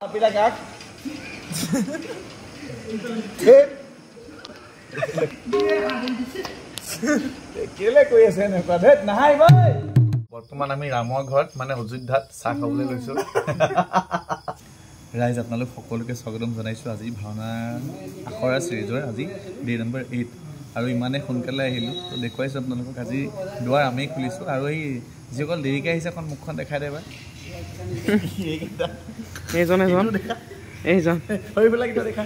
Pila kak. কেলে কৈ আছে এনেকুৱা ধেত নাহাই ভাই বৰ্তমান আমি ৰামৰ ঘৰত মানে অযোধ্যাত চাহ খাবলৈ লৈছো ৰাইজ আপোনালোক সকলোকে স্বাগতম জনাইছো আজি ভাওনা আখৰা সিৰিজৰ আজি ডে নম্বৰ 8 আৰু ইমানে সোনকালে আহিলো তো দেখুৱাইছো আপোনালোকক আজি দুৱাৰ আমি খুলিছো আৰু এই যিসকল দেৰিকৈ আহিছে এখন মুখখন দেখাই দেবা এইজন হৈ পেলাই কিটা দেখা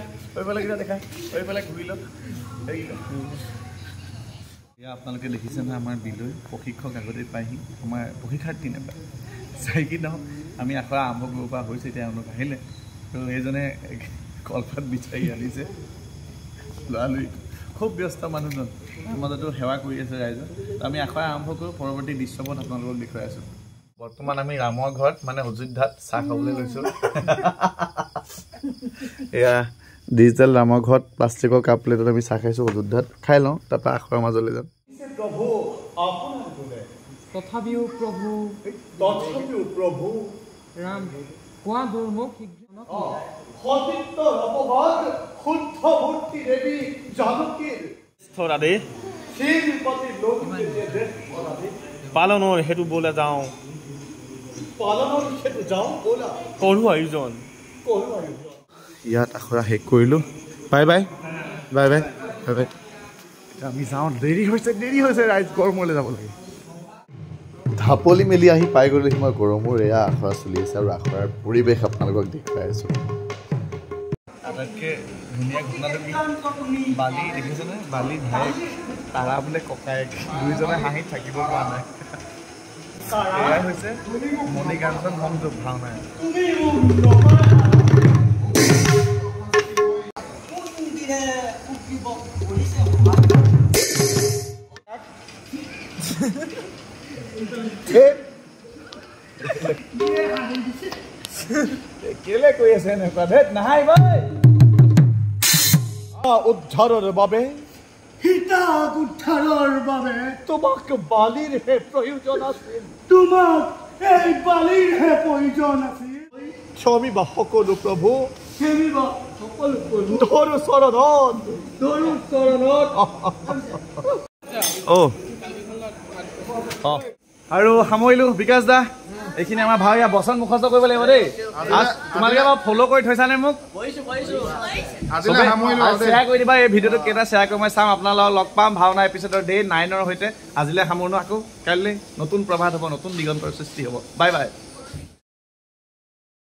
হৈ পেলাই ঘূৰিলো আপোনালোকে দেখিছে না আমাৰ বিলৈ প্ৰশিক্ষক আগতে পাইহি আমাৰ প্ৰশিক্ষাৰ্থী নাপায় চাইকি নহওক আমি আখৰা আৰম্ভ কৰিব পৰা হৈছে এতিয়া তেওঁলোক আহিলে তো এইজনে কলপাত বিচাৰি আনিছে ল'ৰালৰি খুব ব্যস্ত মানুহজন মাজতো সেৱা কৰি আছে ৰাইজক আমি আখৰা আৰম্ভ কৰোঁ পৰৱৰ্তী দৃশ্যপট আপোনালোকক দেখুৱাই আছোঁ বৰ্তমান আমি ৰামৰ ঘৰত মানে অযোধ্যাত চাহ খাবলৈ লৈছোঁ এয়া ডিজিটেল ৰামৰ ঘৰত প্লাষ্টিকৰ কাপ প্লেটত আমি চাহ খাইছোঁ অযোধ্যাত খাই লওঁ তাৰপৰা আখৰাৰ মাজলৈ যাম প্ৰভু আপোনাৰ বোলে তথাপিও প্ৰভু ৰাম কোৱা দুৰ্মুখ সতীত্ব ৰপবাদ শুদ্ধ মূৰ্তি দেৱী জানকীৰ স্থৰাদে শ্ৰীপতি লোকতে পালনৰ হেতু বোলে যাওঁ পালনৰ হেতু যাওঁ বোলা কৰো আয়োজন ইয়াত আখৰা শেষ কৰিলোঁ bye bye bye bye bye bye আমি যাওঁ দেৰি হৈছে ৰাইজ গড়মূৰলৈ যাব লাগে ঢাপলি মেলি আহি পাই গ'লোহি মই গড়মূৰ এয়া আখৰা চলি আছে আৰু আখৰাৰ পৰিৱেশ আপোনালোকক দেখুৱাই আছোঁ আটাইতকৈ ধুনীয়া ঘটনাটো কি বালি দেখিছেনে বালি ভাইক তাৰা বোলে ককায়েক দুইজনে হাঁহি থাকিব পৰা নাই এয়াই হৈছে মণিকাঞ্চন সংযোগ ভাওনা কেলে কৈ আছে এনেকুৱা ধেত নাহাই ভাই উদ্ধাৰৰ বাবে হিতাক উদ্ধাৰৰ বাবে তোমাক বালিৰহে প্ৰয়োজন আছিল এই বালিৰহে প্ৰয়োজন আছিল ক্ষমিবা সকলো প্ৰভু ক্ষমিবা সকলো প্ৰভু ধৰো চৰণত আৰু সামৰিলো বিকাশ দা এইখিনি আমাৰ ভাও বচন মুখস্থ কৰিব লাগিব দেই তোমালোকে বাৰু ফ'ল' কৰি থৈছানে মোক শ্বেয়াৰ কৰি দিবা এই ভিডিঅ'টো কেইটা শ্বেয়াৰ কৰি মই চাম আপোনালোকক লগ পাম ভাওনা এপিছডৰ ডে 9ৰ সৈতে আজিলৈ সামৰণো আকৌ কাইলৈ নতুন প্ৰভাত হ'ব নতুন দিগন্তৰ সৃষ্টি হ'ব বাই বাই